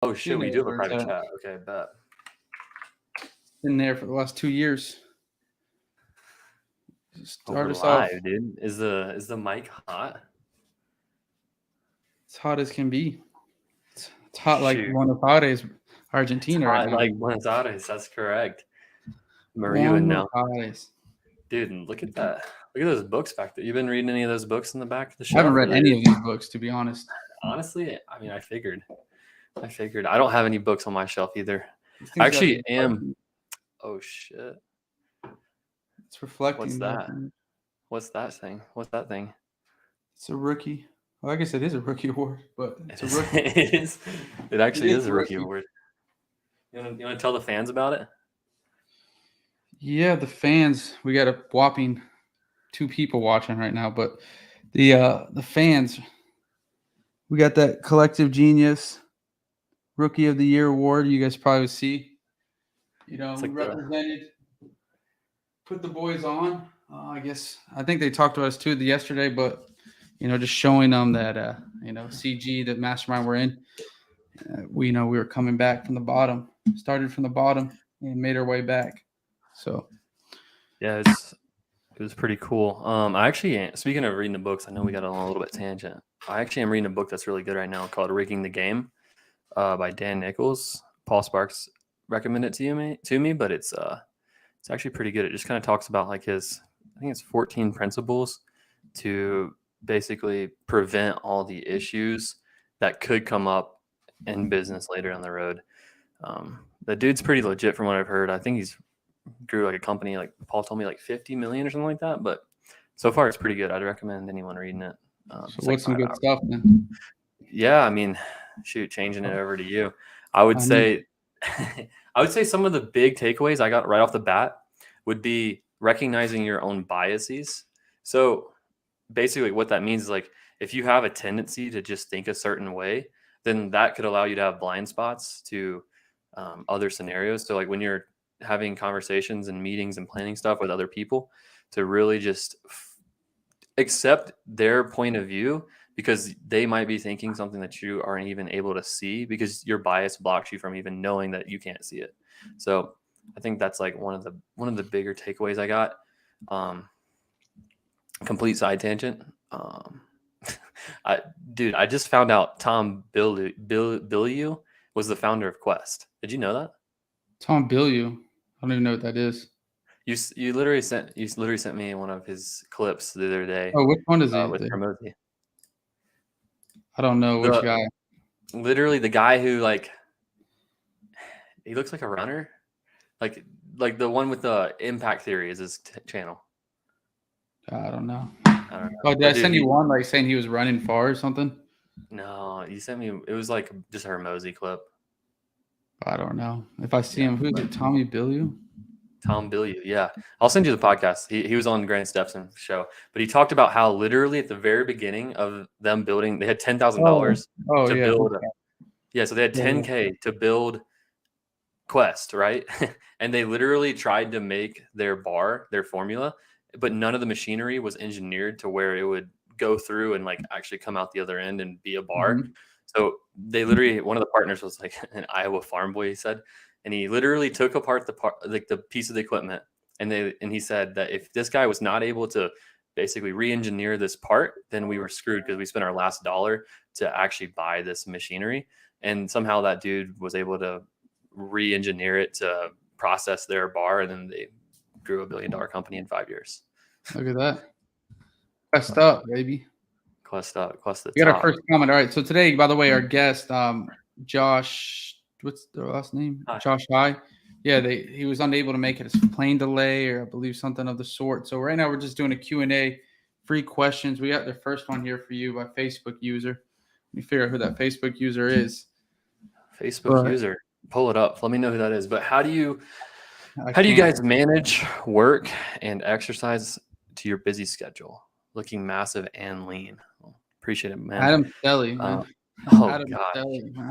Oh shit, we do have a where's private that? chat. Okay, bet. Been there for the last 2 years. Oh, Start we're us off. live, dude. Is the mic hot? It's hot as can be. It's hot like Shoot. Buenos Aires, It's Argentina right hot now. like Buenos Aires. That's correct. Mariuin Buenos now. Aires. Dude, and look at that. Look at those books back there. You been reading any of those books in the back of the I haven't shelf? read any of these books, to be honest. Honestly, I mean, I figured. I don't have any books on my shelf either. These I things gotta actually be am. reflecting. Oh shit. It's reflecting. What's that? What's that thing? What's that thing? It's a rookie. Well, I guess it is a rookie award, but it's a rookie. It is. It actually It is a rookie award. You want to tell the fans about it? Yeah, the fans. We got a whopping 2 people watching right now, but the fans. We got that Collective Genius Rookie of the Year award. You guys probably see. You know, It's we like represented, put the boys on. I think they talked to us too yesterday, but just showing them that CG, the mastermind we're in. We know we were coming back from the bottom, started from the bottom, and made our way back. So, yeah, it was pretty cool. I actually, speaking of reading the books, I know we got on a little bit tangent. I actually am reading a book that's really good right now called "Rigging the Game" by Dan Nichols. Paul Sparks recommended it to me, but it's actually pretty good. It just kind of talks about like I think it's 14 principles to basically prevent all the issues that could come up in business later down the road. The dude's pretty legit from what I've heard. I think he's grew like a company, like Paul told me, like 50 million or something like that. But so far, it's pretty good. I'd recommend anyone reading it. so what's some good stuff, man? Yeah, I mean, shoot, changing it over to you. I would say some of the big takeaways I got right off the bat would be recognizing your own biases. So basically what that means is like if you have a tendency to just think a certain way, then that could allow you to have blind spots to other scenarios. So like when you're having conversations and meetings and planning stuff with other people, to really just accept their point of view, because they might be thinking something that you aren't even able to see because your bias blocks you from even knowing that you can't see it. So I think that's like one of the bigger takeaways I got. Complete side tangent. I just found out Tom Bilyeu was the founder of Quest. Did you know that? Tom Bilyeu. I don't even know what that is. You literally sent me one of his clips the other day. Oh, which one is he? With Promosi. I don't know which guy. Literally the guy who he looks like a runner, like the one with the Impact Theory is his channel. I don't know. Oh, did I send you one like saying he was running far or something? No, you sent me. It was like just a Hermosi clip. I don't know if I see him. Who's it? Tommy Bilyeu? Tom Bilyeu, yeah. I'll send you the podcast. He was on Grant Stepson's show, but he talked about how literally at the very beginning of them building, they had $10,000 to build. Yeah, so they had $10K to build Quest, right? And they literally tried to make their bar, their formula, but none of the machinery was engineered to where it would go through and like actually come out the other end and be a bar. Mm-hmm. So they literally, one of the partners was like an Iowa farm boy, he said, and he literally took apart the piece of the equipment, and he said that if this guy was not able to basically re-engineer this part, then we were screwed because we spent our last dollar to actually buy this machinery. And somehow that dude was able to re-engineer it to process their bar, and then they grew $1 billion company in 5 years. Look at that. Quest up, baby. Quest up. Quest the top. We got our first comment. All right. So today, by the way, our guest, Josh, what's their last name? Hi. Josh High. Yeah, he was unable to make it. His plane delay or I believe something of the sort. So right now we're just doing a Q&A, free questions. We got the first one here for you by Facebook user. Let me figure out who that Facebook user is. User. Pull it up. Let me know who that is. But how do you guys manage work and exercise to your busy schedule? Looking massive and lean. Appreciate it, man. Adam Stelly, man.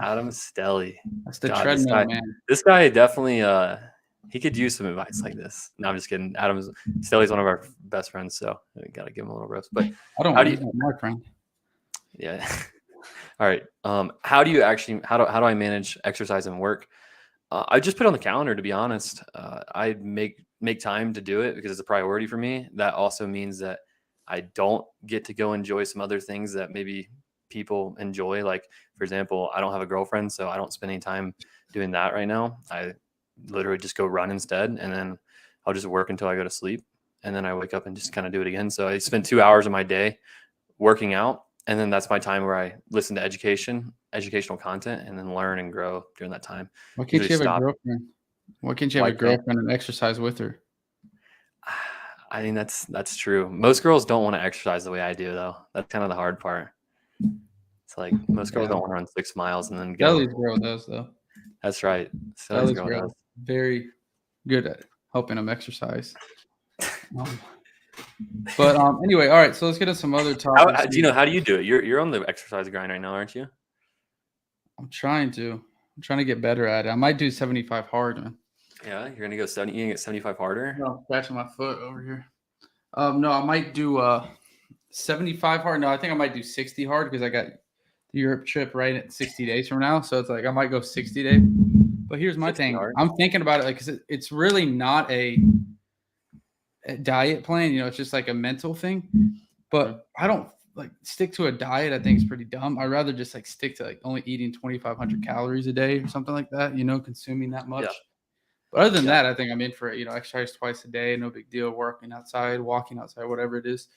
Adam Stelly. That's the treadmill, man. This guy definitely he could use some advice like this. No, I'm just kidding. Adam Stelly's one of our best friends, so we gotta give him a little roast. But I don't want to be my friend. Yeah. All right. How do you actually how do I manage exercise and work? I just put it on the calendar, to be honest. I make time to do it because it's a priority for me. That also means that I don't get to go enjoy some other things that maybe people enjoy. Like, for example, I don't have a girlfriend, so I don't spend any time doing that right now. I literally just go run instead, and then I'll just work until I go to sleep, and then I wake up and just kind of do it again. So I spend 2 hours of my day working out, and then that's my time where I listen to educational content, and then learn and grow during that time. Why can't you have a girlfriend? Why can't you have a girlfriend and exercise with her? I mean, that's true. Most girls don't want to exercise the way I do, though. That's kind of the hard part. It's like most girls don't want to run 6 miles and then go. Sally's girl does, though. That's right. Sally's girl does. Very good at helping them exercise. But anyway, all right. So let's get into some other topics. How do you do it? You're on the exercise grind right now, aren't you? I'm trying to get better at it. I might do 75 hard, man. Yeah, you're gonna go 70. You gonna get 75 harder? No, I'm scratching my foot over here. No, I might do 75 hard. No, I think I might do 60 hard because I got the Europe trip right at 60 days from now. So it's like I might go 60 days. But here's my thing. Hard. I'm thinking about it because it's really not a diet plan. It's just like a mental thing. But I don't like stick to a diet. I think it's pretty dumb. I'd rather just like stick to like only eating 2,500 calories a day or something like that. Consuming that much. Yeah. But other than that, I think I'm in for it. Exercise twice a day, no big deal. Working outside, walking outside, whatever it is.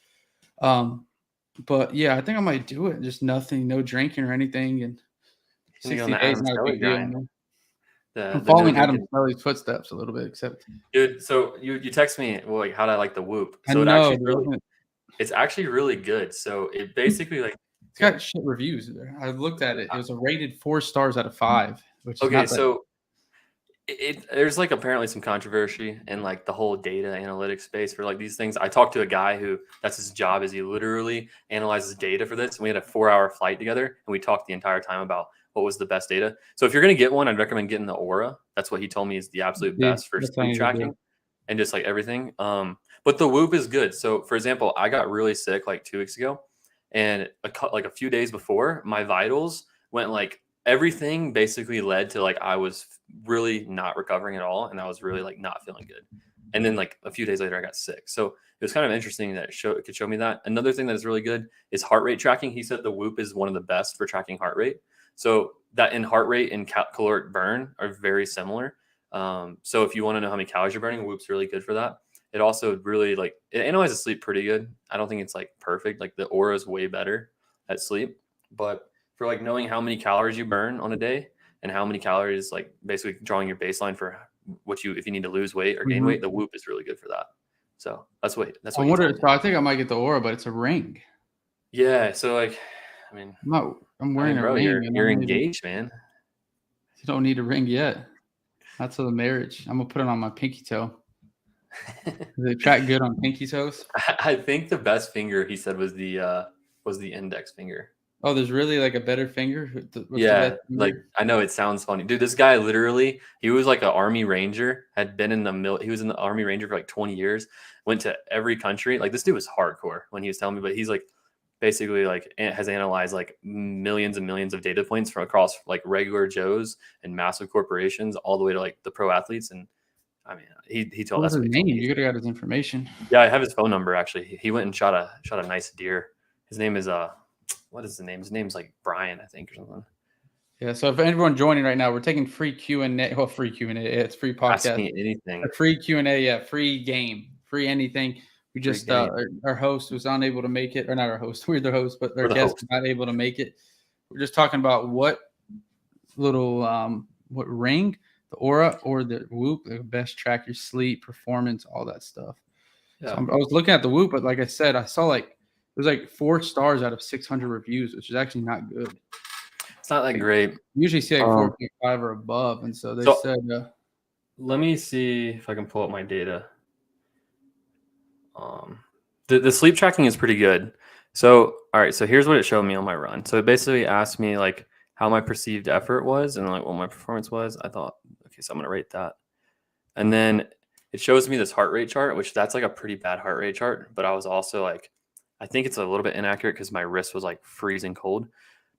But yeah, I think I might do it. Just nothing, no drinking or anything, and 60 days not a big deal. I'm following Adam Smelly's footsteps a little bit, except. Dude, so you text me, well, like, how do I like the Whoop? So it's actually really good. So it basically like it's got shit reviews there. I looked at it. It was a rated 4 stars out of 5. Which is okay, so. There's like apparently some controversy in like the whole data analytics space for like these things. I talked to a guy who that's his job is he literally analyzes data for this. And we had a 4-hour flight together and we talked the entire time about what was the best data. So if you're going to get one, I'd recommend getting the Aura. That's what he told me is the absolute best for sleep tracking and just like everything. But the Whoop is good. So for example, I got really sick like 2 weeks ago and a few days before my vitals went like everything basically led to like I was really not recovering at all and I was really like not feeling good. And then like a few days later I got sick. So it was kind of interesting that it could show me that. Another thing that is really good is heart rate tracking. He said the Whoop is one of the best for tracking heart rate. So that in heart rate and caloric burn are very similar. So if you want to know how many calories you're burning, Whoop's really good for that. It also really like it analyzes sleep pretty good. I don't think it's like perfect. Like the Aura is way better at sleep, but for like knowing how many calories you burn on a day and how many calories, like basically drawing your baseline for if you need to lose weight or gain weight, the Whoop is really good for that. So that's what I wonder. So I think I might get the Aura, but it's a ring. Yeah. So like, I mean, I'm wearing a ring. You're engaged, man. You don't need a ring yet. That's for the marriage. I'm gonna put it on my pinky toe. Does it track good on pinky toes? I think the best finger he said was the index finger. Oh, there's really like a better finger? Yeah, like I know it sounds funny. Dude, this guy literally, he was like an Army Ranger, had been in he was in the Army Ranger for like 20 years, went to every country. Like this dude was hardcore when he was telling me, but he's like basically like has analyzed like millions and millions of data points from across like regular Joes and massive corporations all the way to like the pro athletes. And I mean, he told us. What's his name? You could have got his information. Yeah, I have his phone number actually. He went and shot a nice deer. His name is what is the name? His name's like Brian, I think, or something. Yeah. So if anyone joining right now, we're taking free Q&A. Well, free Q&A. It's free podcast. Ask me anything. A free Q&A. Yeah. Free game. Free anything. We just our host was unable to make it, or not our host. We're the host, but our guest was not able to make it. We're just talking about what ring, the Aura or the Whoop, the best track your sleep, performance, all that stuff. Yeah. So I was looking at the Whoop, but like I said, I saw like it was like 4 stars out of 600 reviews, which is actually not good. It's not that great. You usually see like 4.5 or above, and so they said. Let me see if I can pull up my data. The sleep tracking is pretty good. So all right, so here's what it showed me on my run. So it basically asked me like how my perceived effort was and like what my performance was. I thought, okay, so I'm gonna rate that, and then it shows me this heart rate chart, which that's like a pretty bad heart rate chart. But I was also like, I think it's a little bit inaccurate because my wrist was like freezing cold.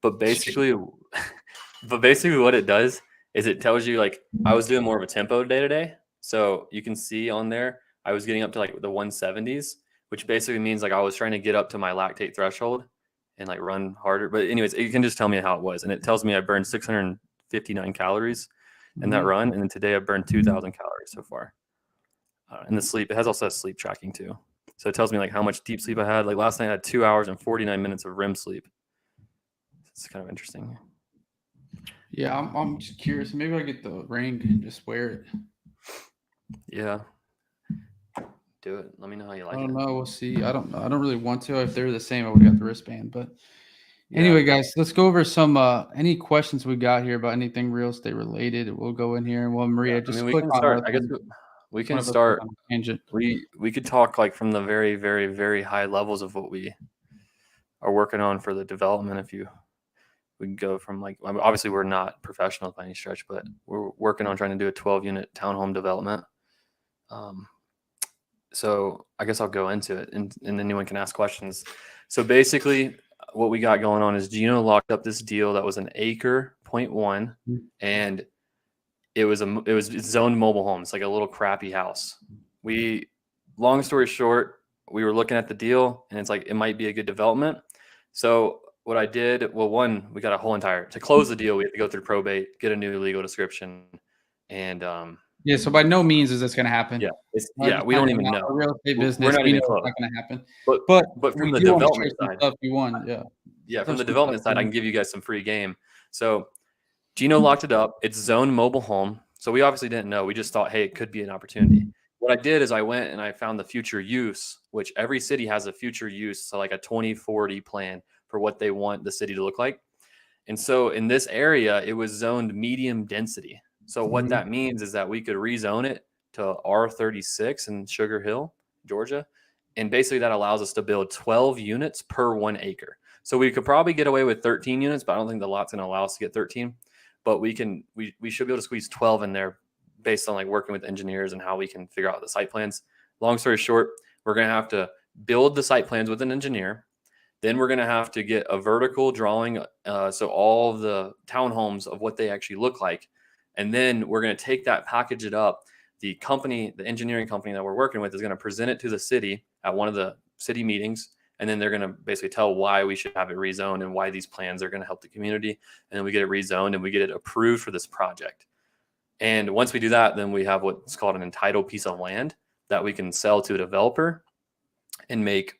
But basically, what it does is it tells you, like, I was doing more of a tempo day to day. So you can see on there, I was getting up to like the 170s, which basically means like I was trying to get up to my lactate threshold and like run harder. But anyways, you can just tell me how it was. And it tells me I burned 659 calories in that run. And then today I burned 2,000 calories so far. And the sleep, it also has sleep tracking too. So it tells me like how much deep sleep I had. Like last night I had 2 hours and 49 minutes of REM sleep. It's kind of interesting. Yeah, I'm just curious. Maybe I'll get the ring and just wear it. Yeah. Do it. Let me know how you like it. I don't know. We'll see. I don't really want to. If they're the same, I would have got the wristband. But anyway, guys, let's go over some any questions we got here about anything real estate related. We'll go in here and Maria, just we click can on start. I guess we can start. We could talk like from the very, very, very high levels of what we are working on for the development. We can go from like, obviously we're not professionals by any stretch, but we're working on trying to do a 12-unit townhome development. So I guess I'll go into it and anyone can ask questions. So basically what we got going on is Gino locked up this deal that was an acre, 0.1, and it's zoned mobile home. It's like a little crappy house. Long story short, we were looking at the deal and it's like, it might be a good development. So what I did, one, we got to close the deal, we have to go through probate, get a new legal description. And yeah, so by no means is this going to happen. Yeah, we don't even know. A real estate business, we're not even close. It's not going to happen. But from the development side, stuff you want, from the development side, I can give you guys some free game. So Gino locked it up. It's zoned mobile home. So we obviously didn't know. We just thought, hey, it could be an opportunity. What I did is I went and I found the future use, which every city has a future use. So like a 2040 plan for what they want the city to look like. And so in this area, it was zoned medium density. So what that means is that we could rezone it to R36 in Sugar Hill, Georgia. And basically that allows us to build 12 units per 1 acre. So we could probably get away with 13 units, but I don't think the lot's going to allow us to get 13. But we should be able to squeeze 12 in there based on like working with engineers and how we can figure out the site plans. Long story short, we're going to have to build the site plans with an engineer. Then we're going to have to get a vertical drawing. So all of the townhomes of what they actually look like. And then we're going to take that, package it up. The engineering company that we're working with is going to present it to the city at one of the city meetings. And then they're going to basically tell why we should have it rezoned and why these plans are going to help the community. And then we get it rezoned and we get it approved for this project. And once we do that, then we have what's called an entitled piece of land that we can sell to a developer and make,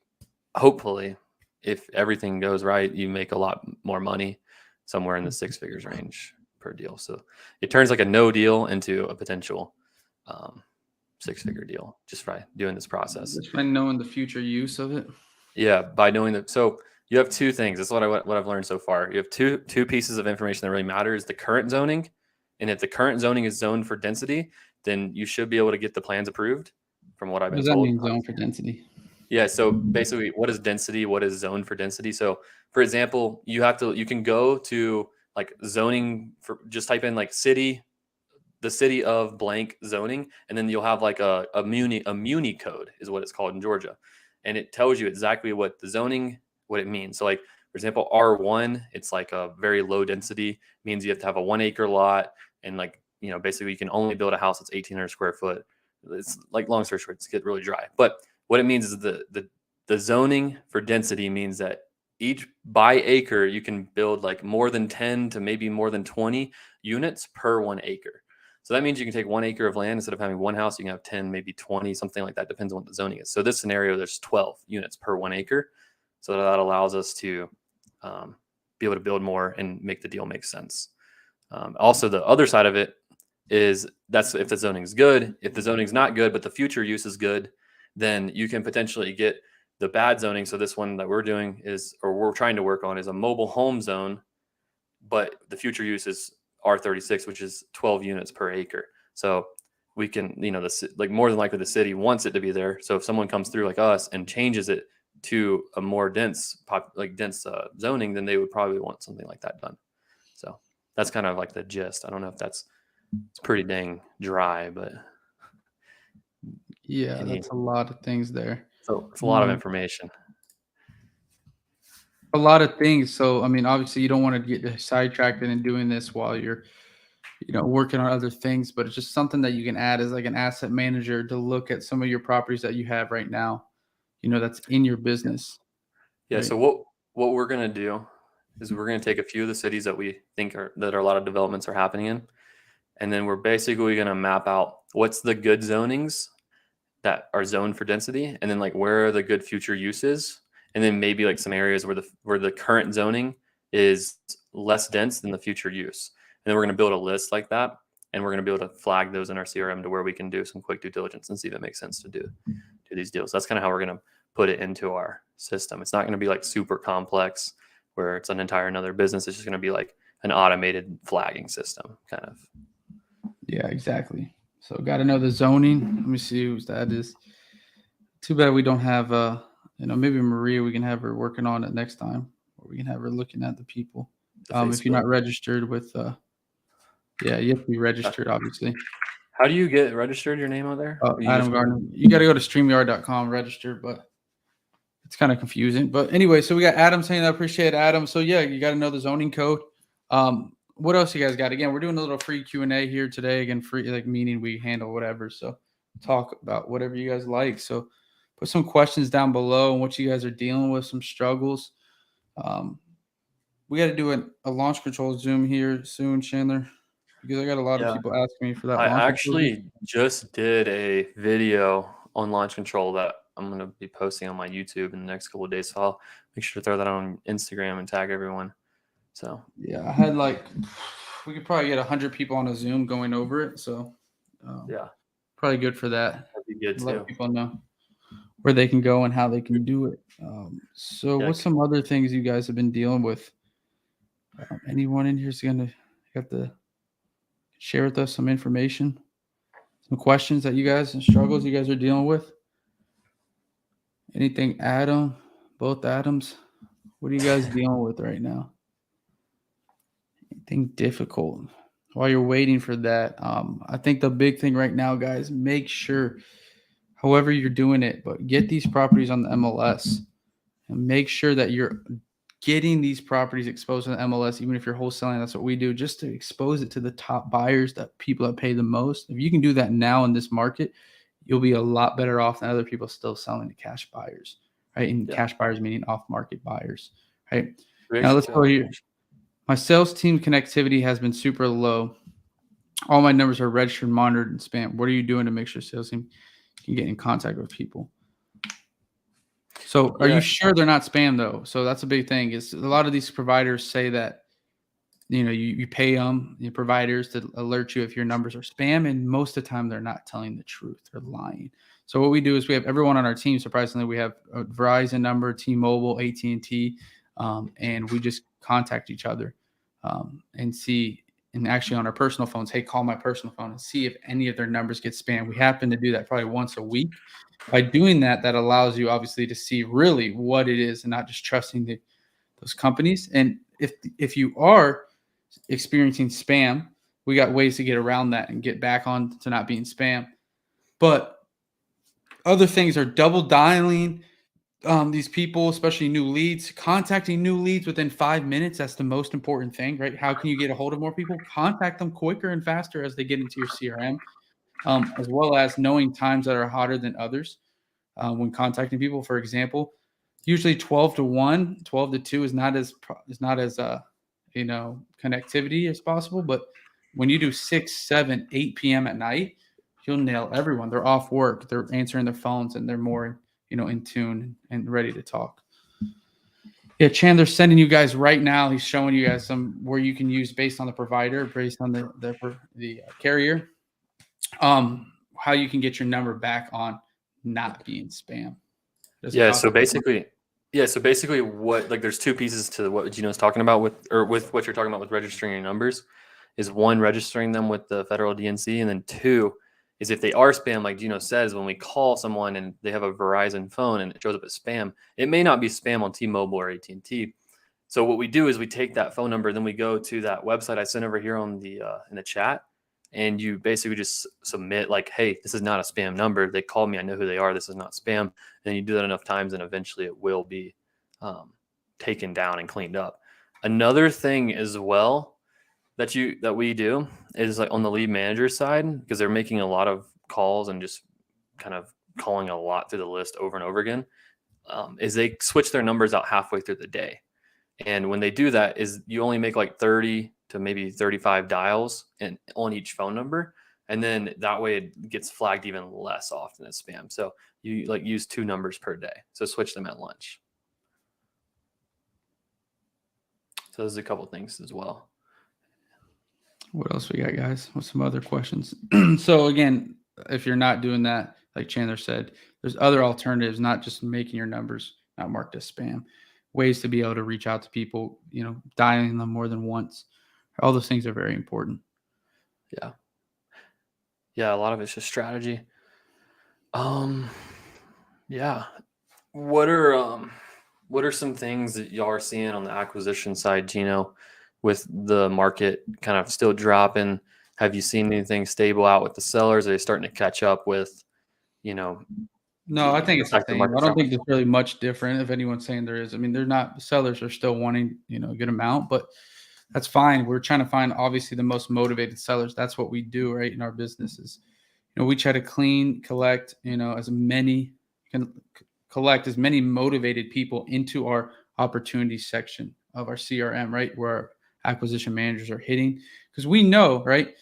hopefully, if everything goes right, you make a lot more money, somewhere in the 6 figures range per deal. So it turns like a no deal into a potential 6-figure deal just by doing this process. Just by knowing the future use of it. Yeah, by knowing that. So you have 2 things. That's what I've learned so far. You have two pieces of information that really matter: is the current zoning, and if the current zoning is zoned for density, then you should be able to get the plans approved. From what I've been told. What does that mean, zone for density? Yeah. So basically, what is density? What is zoned for density? So, for example, you can go to like zoning for, just type in like the city of blank zoning, and then you'll have like a muni code is what it's called in Georgia. And it tells you exactly what the zoning, what it means. So like, for example, R1, it's like a very low density, means you have to have a 1 acre lot. And like, basically you can only build a house that's 1,800 square foot. It's like, long story short, it's get really dry. But what it means is the zoning for density means that each by acre, you can build like more than 10 to maybe more than 20 units per 1 acre. So that means you can take 1 acre of land, instead of having one house, you can have 10, maybe 20, something like that. Depends on what the zoning is. So this scenario, there's 12 units per 1 acre. So that allows us to be able to build more and make the deal make sense. Also, the other side of it is that's if the zoning is good. If the zoning is not good, but the future use is good, then you can potentially get the bad zoning. So this one that we're doing we're trying to work on, is a mobile home zone, but the future use is R36, which is 12 units per acre. So we can, like more than likely the city wants it to be there. So if someone comes through like us and changes it to a more dense zoning, then they would probably want something like that done. So that's kind of like the gist. I don't know if it's pretty dang dry, but yeah, that's a lot of things there. So it's a lot of information. a lot of things. So, I mean, obviously you don't want to get sidetracked in doing this while you're, working on other things, but it's just something that you can add as like an asset manager to look at some of your properties that you have right now, that's in your business. Yeah. Right? So what we're gonna do is we're gonna take a few of the cities that we think that are a lot of developments are happening in, and then we're basically gonna map out what's the good zonings that are zoned for density, and then like where are the good future uses, and then maybe like some areas where the current zoning is less dense than the future use. And then we're going to build a list like that, and we're going to be able to flag those in our CRM to where we can do some quick due diligence and see if it makes sense to do these deals. That's kind of how we're going to put it into our system. It's not going to be like super complex where it's an entire another business. It's just going to be like an automated flagging system kind of. Yeah, exactly. So got to know the zoning. Let me see whose that is. Too bad we don't have maybe Maria, we can have her working on it next time, or we can have her looking at the people. If you're not registered with yeah, you have to be registered, obviously. How do you get registered, your name out there? Adam Gardner. You got to go to StreamYard.com, register, but it's kind of confusing. But anyway, so we got Adam saying, I appreciate Adam. So yeah, you got to know the zoning code. What else you guys got? Again, we're doing a little free Q&A here today. Again, free, like, meaning we handle whatever. So talk about whatever you guys like. So put some questions down below on what you guys are dealing with, some struggles. We got to do a launch control Zoom here soon, Chandler, because I got a lot of people asking me for that. I actually just did a video on launch control that I'm going to be posting on my YouTube in the next couple of days. So I'll make sure to throw that on Instagram and tag everyone. So yeah, I had we could probably get 100 people on a Zoom going over it. So yeah, probably good for that. that'd be good too. Let people know where they can go and how they can do it. So what's some other things you guys have been dealing with? Anyone in here is going to have to share with us some information, some questions that you guys and struggles you guys are dealing with? Anything, Adam? Both Adams? What are you guys dealing with right now? Anything difficult? While you're waiting for that, I think the big thing right now, guys, make sure, however you're doing it, but get these properties on the MLS and make sure that you're getting these properties exposed on the MLS, even if you're wholesaling. That's what we do, just to expose it to the top buyers, that people that pay the most. If you can do that now in this market, you'll be a lot better off than other people still selling to cash buyers, right? And cash buyers meaning off-market buyers, right? Now let's go here. My sales team connectivity has been super low. All my numbers are registered, monitored, and spam. What are you doing to make sure sales team can get in contact with people? So are you sure they're not spam though? So that's a big thing. Is a lot of these providers say that, you pay them, your providers, to alert you if your numbers are spam, and most of the time they're not telling the truth. They're lying. So what we do is we have everyone on our team. Surprisingly, we have a Verizon number, T-Mobile, AT&T, and we just contact each other and see. And actually on our personal phones, hey, call my personal phone and see if any of their numbers get spam. We happen to do that probably once a week. By doing that, that allows you obviously to see really what it is and not just trusting those companies. And if you are experiencing spam, we got ways to get around that and get back on to not being spam. But other things are double dialing these people, especially new leads, contacting new leads within 5 minutes. That's the most important thing, right? How can you get a hold of more people? Contact them quicker and faster as they get into your CRM, as well as knowing times that are hotter than others when contacting people. For example, usually 12 to 1, 12 to 2 is not as connectivity as possible. But when you do 6, 7, 8 p.m. at night, you'll nail everyone. They're off work, they're answering their phones, and they're more in tune and ready to talk. Yeah, Chandler's sending you guys right now. He's showing you guys some where you can use based on the provider, based on the carrier, how you can get your number back on not being spam. So basically what, like, there's two pieces to what Gino's talking about with what you're talking about with registering your numbers. Is one, registering them with the federal DNC, and then two is if they are spam, like Gino says, when we call someone and they have a Verizon phone and it shows up as spam, it may not be spam on T-Mobile or AT&T. So what we do is we take that phone number, then we go to that website I sent over here on the in the chat, and you basically just submit like, hey, this is not a spam number. They called me. I know who they are. This is not spam. And you do that enough times, and eventually it will be taken down and cleaned up. Another thing as well that we do is like on the lead manager side, because they're making a lot of calls and just kind of calling a lot through the list over and over again, is they switch their numbers out halfway through the day. And when they do that, is you only make like 30 to maybe 35 dials on each phone number. And then that way it gets flagged even less often as spam. So you like use 2 numbers per day. So switch them at lunch. So there's a couple things as well. What else we got, guys? What's some other questions? So again, if you're not doing that, like Chandler said, there's other alternatives, not just making your numbers not marked as spam. Ways to be able to reach out to people, dialing them more than once. All those things are very important. Yeah. Yeah, a lot of it's just strategy. Yeah. What are some things that y'all are seeing on the acquisition side, Gino, with the market kind of still dropping? Have you seen anything stable out with the sellers? Are they starting to catch up with, No, I think it's the same. I don't think there's really much different if anyone's saying there is. I mean, the sellers are still wanting, a good amount, but that's fine. We're trying to find obviously the most motivated sellers. That's what we do, right? In our businesses. We try to collect as many motivated people into our opportunities section of our CRM, right? Where our acquisition managers are hitting. Because we know, right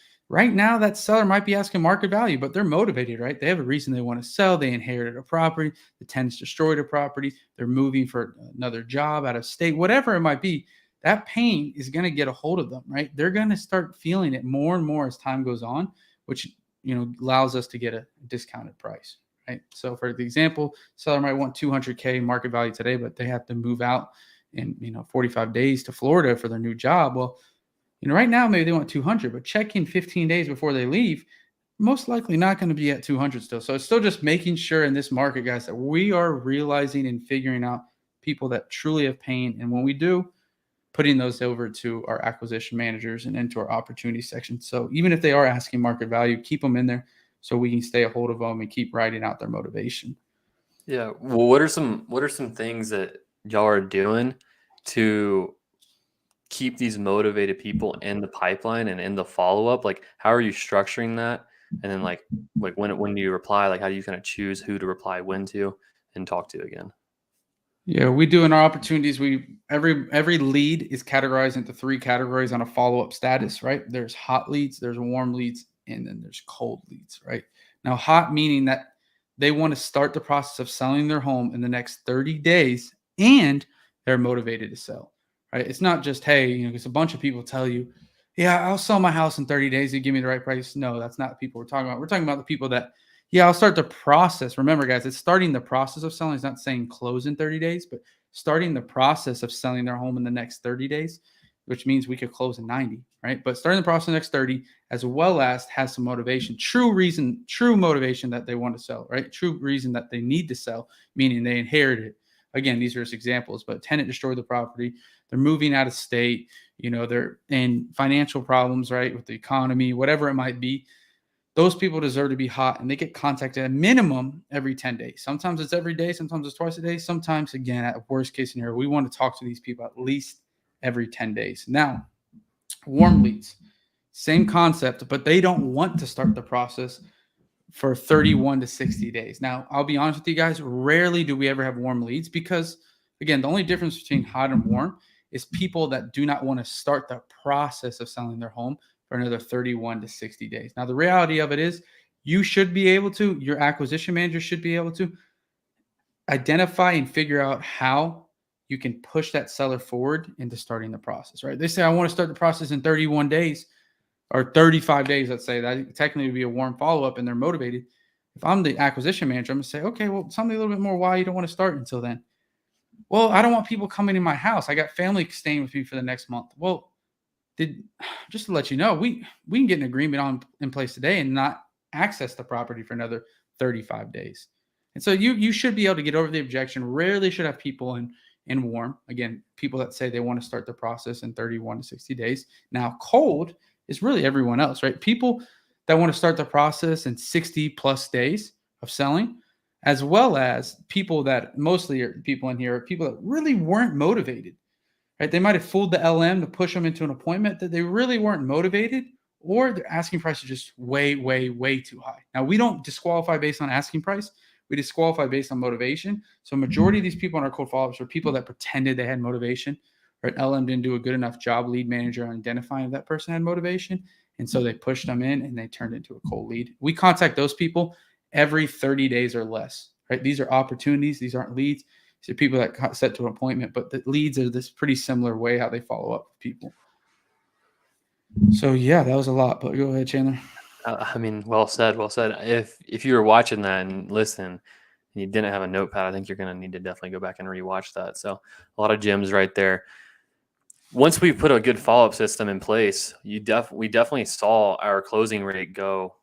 now that seller might be asking market value, but they're motivated, right? They have a reason they want to sell. They inherited a property. The tenants destroyed a property. They're moving for another job out of state, whatever it might be. That pain is going to get a hold of them, right? They're going to start feeling it more and more as time goes on, which allows us to get a discounted price, right? So for the example, seller might want 200K market value today, but they have to move out in 45 days to Florida for their new job. Well, right now maybe they want 200, but check in 15 days before they leave, most likely not going to be at 200 still. So it's still just making sure in this market, guys, that we are realizing and figuring out people that truly have pain. And when we do, putting those over to our acquisition managers and into our opportunity section. So even if they are asking market value, keep them in there so we can stay a hold of them and keep writing out their motivation. Yeah. Well, what are some things that y'all are doing to keep these motivated people in the pipeline and in the follow-up? Like, how are you structuring that? And then like when you reply, like how do you kind of choose who to reply when to and talk to again? Yeah, we do in our opportunities. Every lead is categorized into 3 categories on a follow-up status, right? There's hot leads, there's warm leads, and then there's cold leads, right? Now, hot meaning that they want to start the process of selling their home in the next 30 days and they're motivated to sell, right? It's not just, hey, because a bunch of people tell you, yeah, I'll sell my house in 30 days. You give me the right price. No, that's not the people we're talking about. We're talking about the people that, yeah, I'll start the process. Remember, guys, it's starting the process of selling. It's not saying close in 30 days, but starting the process of selling their home in the next 30 days, which means we could close in 90, right? But starting the process in the next 30, as well as has some motivation, true motivation that they want to sell, right? True reason that they need to sell, meaning they inherited it. Again, these are just examples, but tenant destroyed the property. They're moving out of state. They're in financial problems, right? With the economy, whatever it might be. Those people deserve to be hot, and they get contacted at minimum every 10 days. Sometimes it's every day. Sometimes it's twice a day. Sometimes, again, at worst case scenario, we want to talk to these people at least every 10 days. Now, warm leads, same concept, but they don't want to start the process for 31 to 60 days. Now, I'll be honest with you guys, rarely do we ever have warm leads because, again, the only difference between hot and warm is people that do not want to start the process of selling their home for another 31 to 60 days. Now, the reality of it is you should be able to, your acquisition manager should be able to identify and figure out how you can push that seller forward into starting the process, right? They say, I want to start the process in 31 days or 35 days, let's say. That technically would be a warm follow-up and they're motivated. If I'm the acquisition manager, I'm going to say, okay, well, tell me a little bit more why you don't want to start until then. Well, I don't want people coming in my house. I got family staying with me for the next month. Well, just to let you know, we can get an agreement in place today and not access the property for another 35 days. And so you should be able to get over the objection. Rarely should have people in warm. Again, people that say they want to start the process in 31 to 60 days. Now, cold is really everyone else, right? People that want to start the process in 60 plus days of selling. as well as people that mostly are people in here are people that really weren't motivated. Right? They might have fooled the LM to push them into an appointment that they really weren't motivated, or their asking price is just way, way, way too high. Now, we don't disqualify based on asking price. We disqualify based on motivation. So majority of these people in our cold follow-ups are people that pretended they had motivation, or LM didn't do a good enough job, lead manager, on identifying if that person had motivation. And so they pushed them in and they turned into a cold lead. We contact those people every 30 days or less, right? These are opportunities. These aren't leads. These are people that got set to an appointment, but the leads are this pretty similar way how they follow up with people. So yeah, that was a lot, but go ahead, Chandler. I mean, well said, well said. If you were watching that and listen, and you didn't have a notepad, I think you're going to need to definitely go back and rewatch that. So a lot of gems right there. Once we put a good follow-up system in place, we definitely saw our closing rate go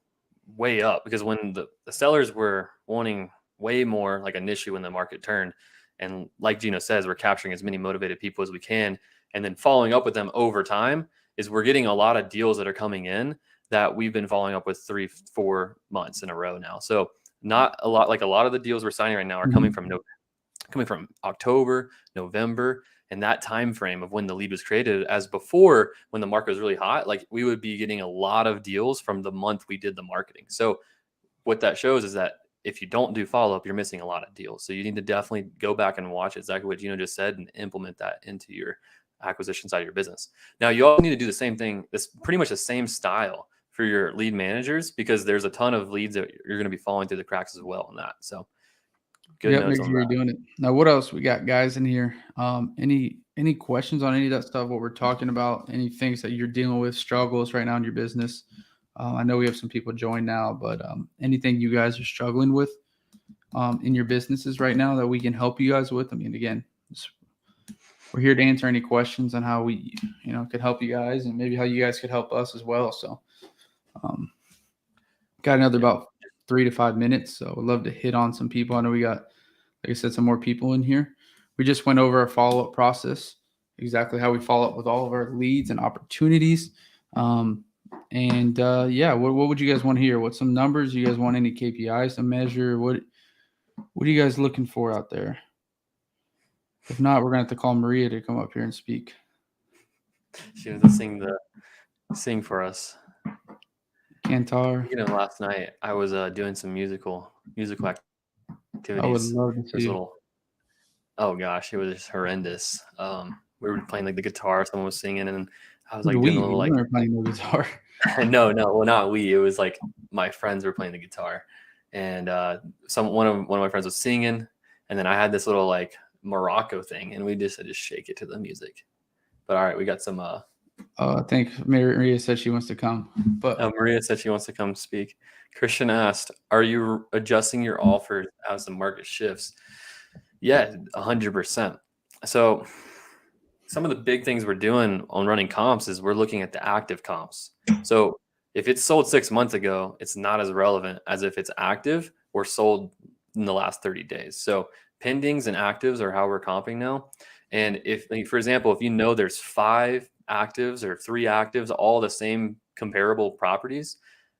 way up, because when the sellers were wanting way more, like initially when the market turned, and like Gino says, we're capturing as many motivated people as we can, and then following up with them over time, is we're getting a lot of deals that are coming in that we've been following up with 3-4 months in a row now. So not a lot, like a lot of the deals we're signing right now are coming from October, November, and that time frame of when the lead was created. As before, when the market was really hot, like we would be getting a lot of deals from the month we did the marketing. So what that shows is that if you don't do follow-up, you're missing a lot of deals. So you need to definitely go back and watch exactly what Gino just said and implement that into your acquisition side of your business. Now, you all need to do the same thing. This pretty much the same style for your lead managers, because there's a ton of leads that you're going to be falling through the cracks as well on that. So good notes. Make sure you're doing it. Now, what else we got, guys, in here? Any questions on any of that stuff, what we're talking about, any things that you're dealing with, struggles right now in your business? I know we have some people join now, but anything you guys are struggling with in your businesses right now that we can help you guys with? I mean, again, we're here to answer any questions on how we, could help you guys, and maybe how you guys could help us as well. So got another about 3 to 5 minutes. So I'd love to hit on some people. I know we got, like I said, some more people in here. We just went over our follow-up process, exactly how we follow up with all of our leads and opportunities. What would you guys want to hear? What's some numbers? You guys want any KPIs to measure? What are you guys looking for out there? If not, we're going to have to call Maria to come up here and speak. She was to sing for us. Cantar. Last night I was doing some musical activities. I would love to see. Oh gosh, it was just horrendous. We were playing like the guitar, someone was singing, and I was like doing a little like. We were playing the guitar. No, well, not we. It was like my friends were playing the guitar, and one of my friends was singing, and then I had this little like Morocco thing, and we just had to shake it to the music. But all right, we got some. I think Maria said she wants to come. But Maria said she wants to come speak. Christian asked, "Are you adjusting your offers as the market shifts?" Yeah, 100%. So some of the big things we're doing on running comps is we're looking at the active comps. So if it's sold 6 months ago, it's not as relevant as if it's active or sold in the last 30 days. So pendings and actives are how we're comping now. And if, like, for example, if there's 5 actives or 3 actives, all the same comparable properties,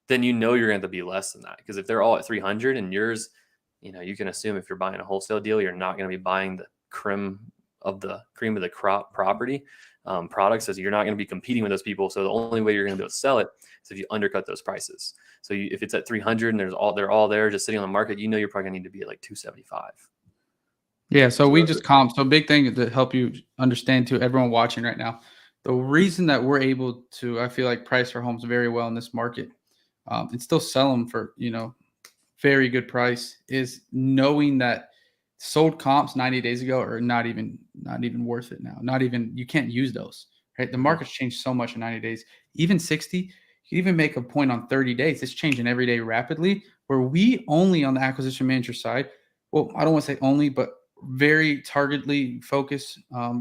then you're going to have to be less than that. Because if they're all at 300 and yours, you can assume if you're buying a wholesale deal, you're not going to be buying the cream of the crop property products. So you're not going to be competing with those people. So the only way you're going to be able to sell it is if you undercut those prices. So if it's at 300 and they're all there just sitting on the market, you're probably going to need to be at like 275. Yeah. So we just comp. So big thing to help you understand to everyone watching right now, the reason that we're able to, I feel like, price our homes very well in this market and still sell them for, very good price is knowing that sold comps 90 days ago are not even worth it now. You can't use those, right? The market's changed so much in 90 days, even 60. You can even make a point on 30 days. It's changing every day rapidly, where we only on the acquisition manager side, well, I don't want to say only, but very targetedly focus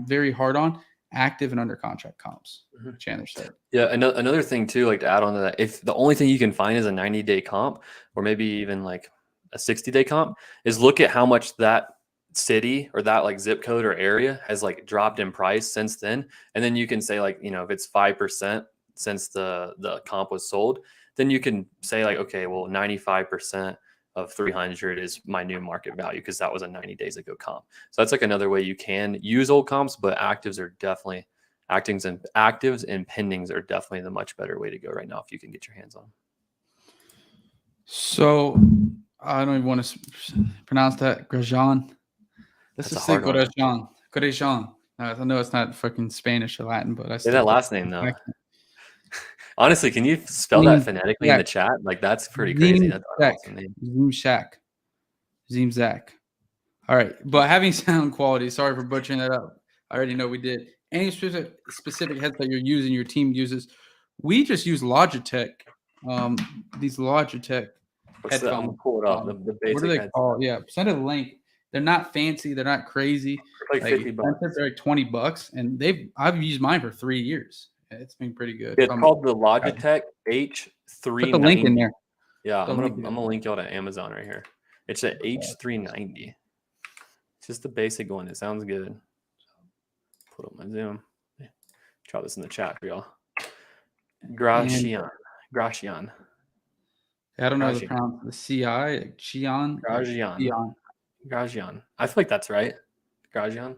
very hard on active and under contract comps. Chandler said. Yeah, another thing too, like to add on to that, if the only thing you can find is a 90-day comp, or maybe even like a 60-day comp, is look at how much that city or that like zip code or area has like dropped in price since then, and then you can say like, if it's 5% since the comp was sold, then you can say like, okay, well, 95% of 300 is my new market value because that was a 90 days ago comp. So that's like another way you can use old comps, but actives and pendings are definitely the much better way to go right now if you can get your hands on them. So I don't even want to pronounce that. Grosjean. Let's just say Grosjean. Grosjean. I know it's not fucking Spanish or Latin, but I say that last name though. Honestly, can you spell that phonetically in the chat? Like that's pretty crazy. That's an awesome name. Zimzak. All right, but having sound quality. Sorry for butchering that up. I already know we did. Any specific headset you're using, your team uses. We just use Logitech. These Logitech headphones. I'm gonna pull it up. The basic. What are they called? Yeah, send a link. They're not fancy. They're not crazy. Like $50. They're like $20, and I've used mine for 3 years. It's been pretty good. It's called the Logitech H390. Put the link in there. Yeah, I'm gonna link y'all to Amazon right here. It's an H390. It's just the basic one. It sounds good. Put up my Zoom. Try this in the chat for y'all. Grosjean. I don't know how to pronounce the CI. Grosjean. I feel like that's right. Grosjean.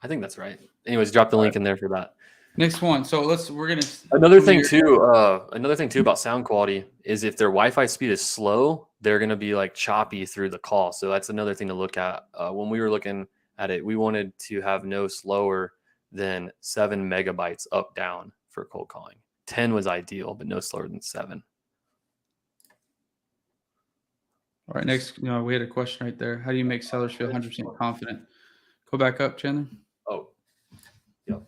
I think that's right. Anyways, drop the link in there for that. Next one. So we're gonna. Another thing too about sound quality is if their Wi-Fi speed is slow, they're gonna be like choppy through the call. So that's another thing to look at. When we were looking at it, we wanted to have no slower than 7 megabytes up down for cold calling. 10 was ideal, but no slower than 7. All right. Next, we had a question right there. How do you make sellers feel 100% confident? Go back up, Chandler. Oh, yep.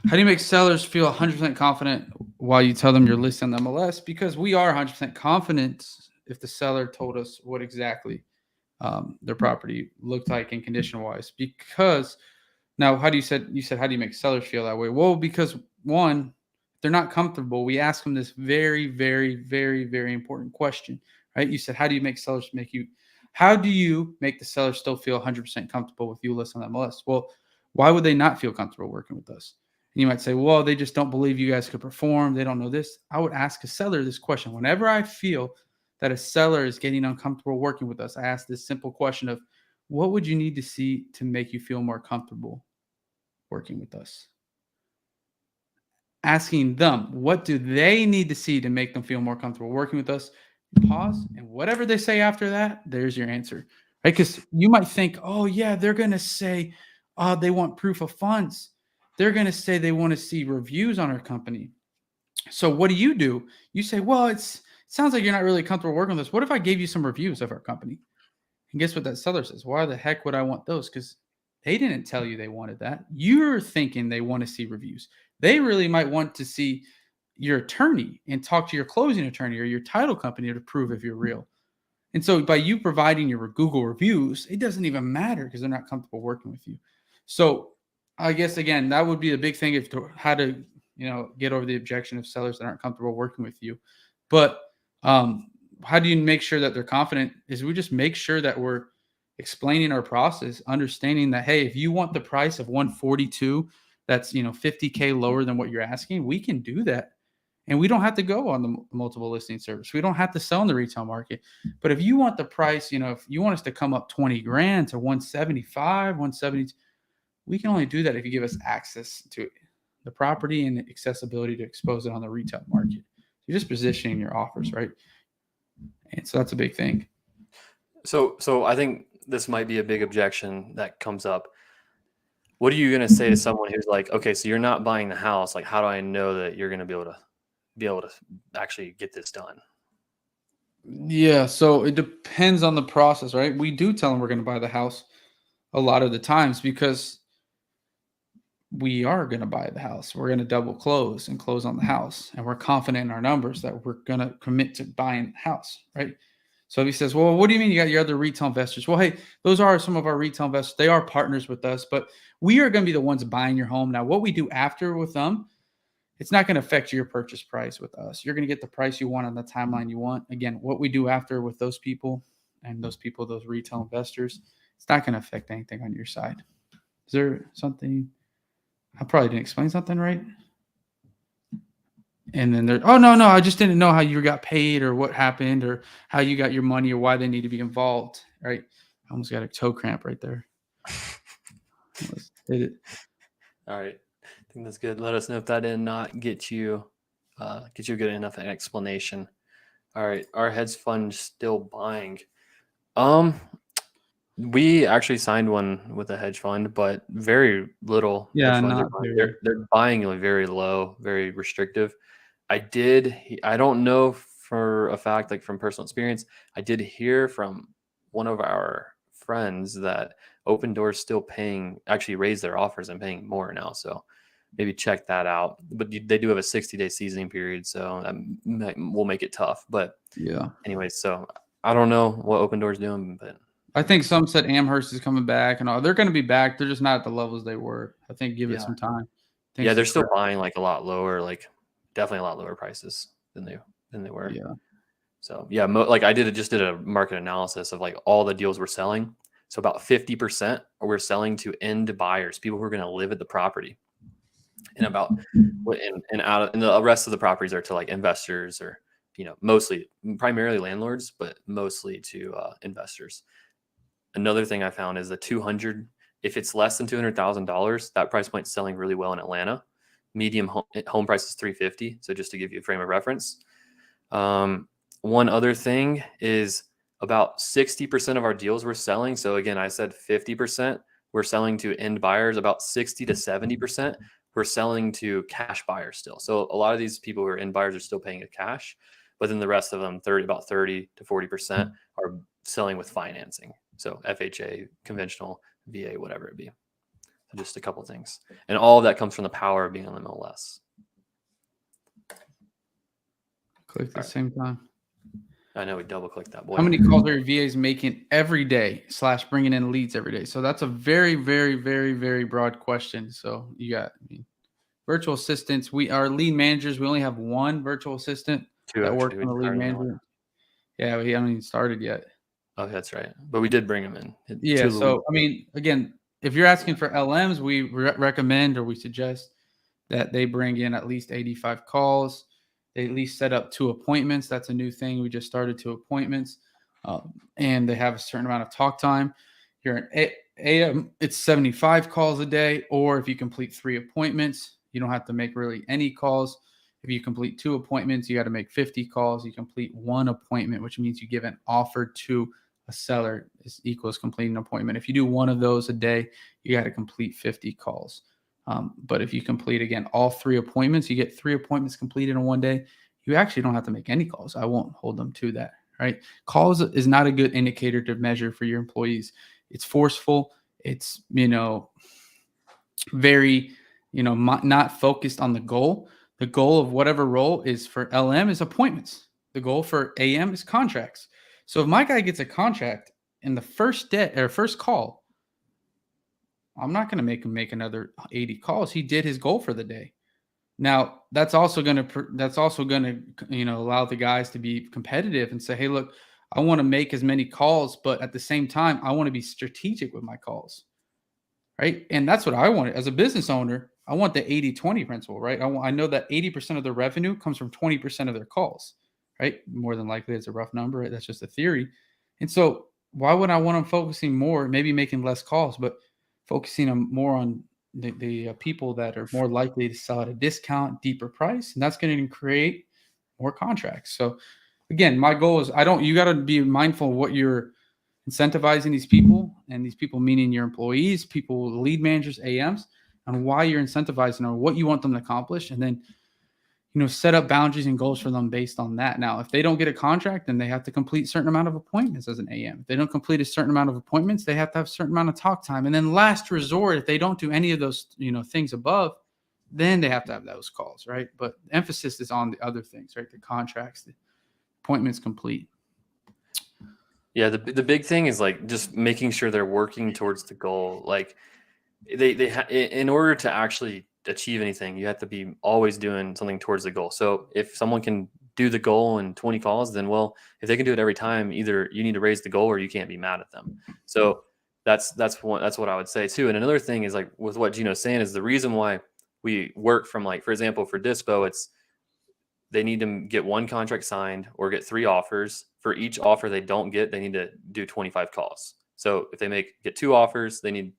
How do you make sellers feel 100% confident while you tell them you're listing on MLS? Because we are 100% confident if the seller told us what exactly their property looked like and condition-wise. Because now, how do you make sellers feel that way? Well, because one, they're not comfortable. We ask them this very, very, very, very important question, right? You said, how do you make the seller still feel 100% comfortable with you listing on MLS? Well, why would they not feel comfortable working with us? And you might say, well, they just don't believe you guys could perform. They don't know this. I would ask a seller this question. Whenever I feel that a seller is getting uncomfortable working with us, I ask this simple question of, what would you need to see to make you feel more comfortable working with us? Asking them, what do they need to see to make them feel more comfortable working with us? Pause, and whatever they say after that, there's your answer, right? Because you might think, oh yeah, they're going to say they want proof of funds. They're going to say they want to see reviews on our company. So what do? You say, well, it sounds like you're not really comfortable working with us. What if I gave you some reviews of our company? And guess what that seller says? Why the heck would I want those? Because they didn't tell you they wanted that. You're thinking they want to see reviews. They really might want to see your attorney and talk to your closing attorney or your title company to prove if you're real. And so by you providing your Google reviews, it doesn't even matter because they're not comfortable working with you. So I guess, again, that would be a big thing how to get over the objection of sellers that aren't comfortable working with you. But how do you make sure that they're confident is we just make sure that we're explaining our process, understanding that, hey, if you want the price of 142, that's, $50K lower than what you're asking, we can do that. And we don't have to go on the multiple listing service. We don't have to sell in the retail market. But if you want the price, if you want us to come up 20 grand to 175, 170, we can only do that if you give us access to the property and accessibility to expose it on the retail market. You're just positioning your offers, right? And so that's a big thing. So I think this might be a big objection that comes up. What are you going to say to someone who's like, okay, so you're not buying the house. Like, how do I know that you're going to be able to actually get this done? Yeah. So it depends on the process, right? We do tell them we're going to buy the house a lot of the times because we are going to buy the house. We're going to double close and close on the house. And we're confident in our numbers that we're going to commit to buying the house, right? So if he says, well, what do you mean you got your other retail investors? Well, hey, those are some of our retail investors. They are partners with us, but we are going to be the ones buying your home. Now, what we do after with them, it's not going to affect your purchase price with us. You're going to get the price you want on the timeline you want. Again, what we do after with those people, those retail investors, it's not going to affect anything on your side. Is there something? I probably didn't explain something right. And then they're, oh, no, I just didn't know how you got paid or what happened or how you got your money or why they need to be involved. Right. I almost got a toe cramp right there. Almost did it. All right. I think that's good. Let us know if that did not get you a good enough explanation. All right. Our hedge fund still buying. We actually signed one with a hedge fund, but very little hedge funds are buying. They're buying like very low, very restrictive. I don't know for a fact, like from personal experience, I did hear from one of our friends that Open Doors still actually raised their offers and paying more now. So maybe check that out. But they do have a 60-day seasoning period, so that will make it tough. But yeah. Anyways, so I don't know what Open Doors doing, but I think some said Amherst is coming back and all. They're going to be back. They're just not at the levels they were. I think give it some time. Yeah, they're still buying like a lot lower, like definitely a lot lower prices than they were. Yeah. So yeah, like I just did a market analysis of like all the deals we're selling. So about 50% we're selling to end buyers, people who are going to live at the property, and the rest of the properties are to like investors or primarily landlords, but mostly to investors. Another thing I found is the 200. If it's less than $200,000, that price point's selling really well in Atlanta. Medium home price is 350. So just to give you a frame of reference. One other thing is about 60% of our deals we're selling. So again, I said 50% we're selling to end buyers. About 60 to 70% we're selling to cash buyers still. So a lot of these people who are end buyers are still paying it cash, but then the rest of them, about 30 to 40%, are selling with financing. So FHA, conventional, VA, whatever it be. So just a couple things. And all of that comes from the power of being on the MLS. Click at the same time. I know we double clicked that boy. How many calls are your VAs making every day / bringing in leads every day? So that's a very, very, very, very broad question. So you got virtual assistants. Our lead managers, we only have one virtual assistant that works on the lead manager. Yeah, we haven't even started yet. Oh, that's right. But we did bring them in. Yeah. So, I mean, again, if you're asking for LMs, we recommend or we suggest that they bring in at least 85 calls. They at least set up 2 appointments. That's a new thing. We just started 2 appointments. And they have a certain amount of talk time. You're an AM, it's 75 calls a day. Or if you complete 3 appointments, you don't have to make really any calls. If you complete 2 appointments, you got to make 50 calls. You complete 1 appointment, which means you give an offer to a seller is equals completing an appointment. If you do 1 of those a day, you got to complete 50 calls. But if you complete, again, all 3 appointments, you get 3 appointments completed in 1 day, you actually don't have to make any calls. I won't hold them to that, right? Calls is not a good indicator to measure for your employees. It's forceful. It's, very, not focused on the goal. The goal of whatever role is for LM is appointments. The goal for AM is contracts. So if my guy gets a contract in the first day or first call, I'm not going to make him make another 80 calls. He did his goal for the day. Now, that's also going to allow the guys to be competitive and say, hey, look, I want to make as many calls, but at the same time, I want to be strategic with my calls. Right? And that's what I want as a business owner. I want the 80-20 principle, right? I know that 80% of their revenue comes from 20% of their calls, right? More than likely, it's a rough number, right? That's just a theory. And so why would I want them focusing more, maybe making less calls, but focusing more on the people that are more likely to sell at a discount, deeper price, and that's going to create more contracts. So again, my goal is you got to be mindful of what you're incentivizing these people, and these people meaning your employees, people, lead managers, AMs, and why you're incentivizing or what you want them to accomplish, and then set up boundaries and goals for them based on that. Now, if they don't get a contract, then they have to complete a certain amount of appointments as an AM. If they don't complete a certain amount of appointments, they have to have a certain amount of talk time. And then last resort, if they don't do any of those things above, then they have to have those calls, right? But the emphasis is on the other things, right? The contracts, the appointments complete. Yeah, the big thing is like just making sure they're working towards the goal. Like in order to actually achieve anything, you have to be always doing something towards the goal. So if someone can do the goal in 20 calls, then if they can do it every time, either you need to raise the goal or you can't be mad at them. So that's what I would say too. And another thing is like with what Gino's saying is the reason why we work from, like, for example, for Dispo, it's they need to get 1 contract signed or get 3 offers. For each offer they don't get, they need to do 25 calls. So if they get 2 offers, they need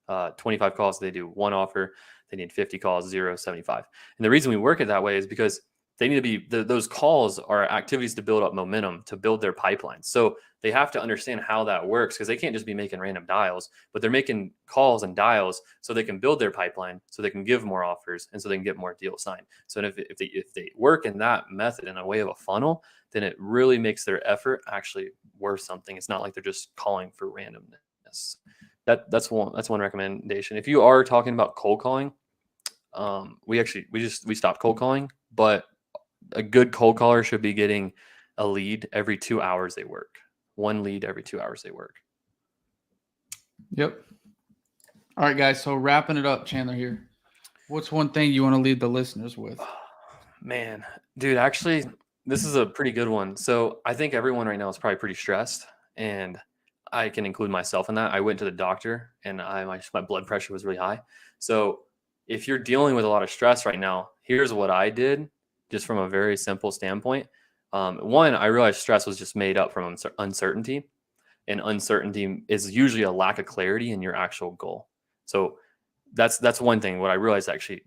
25 calls. They do 1 offer, they need 50 calls, 0, 75. And the reason we work it that way is because they need to be those calls are activities to build up momentum, to build their pipeline. So they have to understand how that works, because they can't just be making random dials, but they're making calls and dials so they can build their pipeline, so they can give more offers, and so they can get more deals signed. So if they work in that method in a way of a funnel, then it really makes their effort actually worth something. It's not like they're just calling for randomness. That's one recommendation. If you are talking about cold calling, we stopped cold calling, but a good cold caller should be getting a lead every 2 hours they work. 1 lead every 2 hours they work. Yep. All right, guys. So wrapping it up, Chandler here. What's one thing you want to leave the listeners with? Man, dude, actually, this is a pretty good one. So I think everyone right now is probably pretty stressed, and I can include myself in that. I went to the doctor, and my blood pressure was really high. So if you're dealing with a lot of stress right now, here's what I did, just from a very simple standpoint. One, I realized stress was just made up from uncertainty, and uncertainty is usually a lack of clarity in your actual goal. So that's one thing. What I realized actually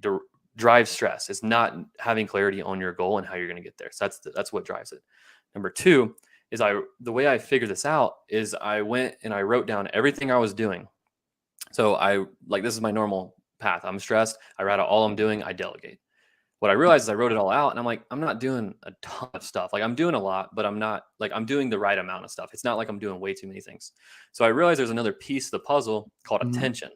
drives stress is not having clarity on your goal and how you're going to get there. So that's what drives it. Number 2 is the way I figured this out is I went and I wrote down everything I was doing. So this is my normal path. I'm stressed. I write out all I'm doing. I delegate. What I realized is I wrote it all out, and I'm like, I'm not doing a ton of stuff. Like, I'm doing a lot, but I'm doing the right amount of stuff. It's not like I'm doing way too many things. So I realized there's another piece of the puzzle called attention.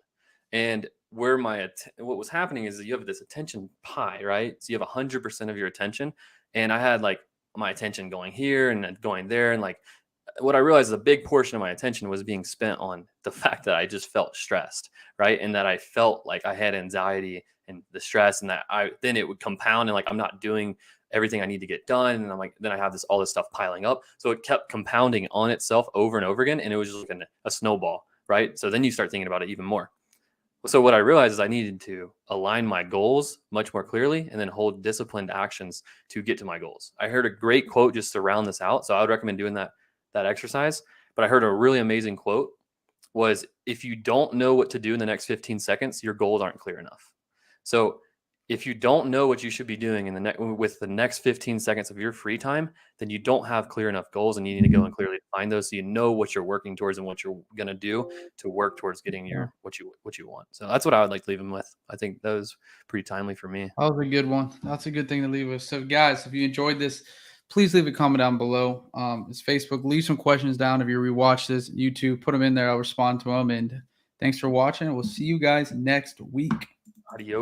And what was happening is that you have this attention pie, right? So you have 100% of your attention. And I had like my attention going here and then going there. And like, what I realized is a big portion of my attention was being spent on the fact that I just felt stressed, right? And that I felt like I had anxiety and the stress, and that then it would compound, and like I'm not doing everything I need to get done, and I'm like, then I have all this stuff piling up. So it kept compounding on itself over and over again, and it was just like a snowball, right? So then you start thinking about it even more. So what I realized is I needed to align my goals much more clearly, and then hold disciplined actions to get to my goals. I heard a great quote just to round this out, so I would recommend doing that exercise. But I heard a really amazing quote was, if you don't know what to do in the next 15 seconds, your goals aren't clear enough. So if you don't know what you should be doing with the next 15 seconds of your free time, then you don't have clear enough goals, and you need to go and clearly define those, so you know what you're working towards and what you're going to do to work towards getting what you want. So that's what I would like to leave them with. I think that was pretty timely for me. That was a good one. That's a good thing to leave with. So guys, if you enjoyed this, please leave a comment down below. It's Facebook. Leave some questions down if you rewatch this. YouTube, put them in there. I'll respond to them. And thanks for watching. We'll see you guys next week. Adios.